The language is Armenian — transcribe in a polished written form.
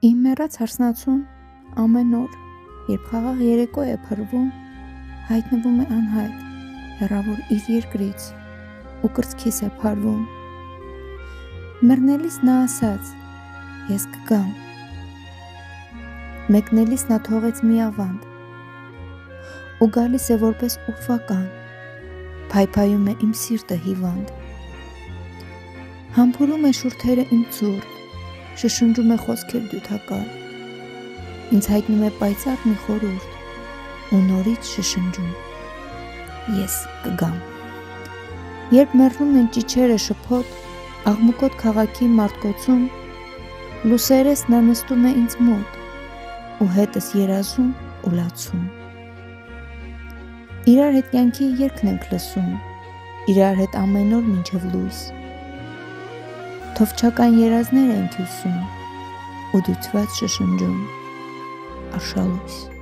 Իմ մեռած հարսնացուն ամեն օր, երբ խաղաղ երեկո է փռվում, հայտնվում է անհայտ, հեռավոր իր երկրից ու կրծքիս է փարվում։ Մեռնելիս նա ասաց, ես կգամ։ Մեկնելիս նա թողեց մի ավանդ ու գալիս է որպես ուրվական, փայփայում է իմ սիրտը հիվանդ։ Համբուրում է շուրթերը իմ ցուրտ, շշնջում է խոսքեր դյութակար, ինձ հայտնում է պայծառ մի խորհուրդ ու նորից շշնջում, ես կգամ։ Երբ մեռնում են ճիչերը շփոթ, աղմուկոտ քաղաքի մարդկոցում, լուսերես նա նստում է ինձ մոտ ու հետս երազում ու լացում։ Իրար հետ կյանքի երգն ենք լսում, իրար հետ ամեն օր մինչև լույս, թովչական երազներ ենք հյուսում ու դյուցված շշնջում, արշալույս։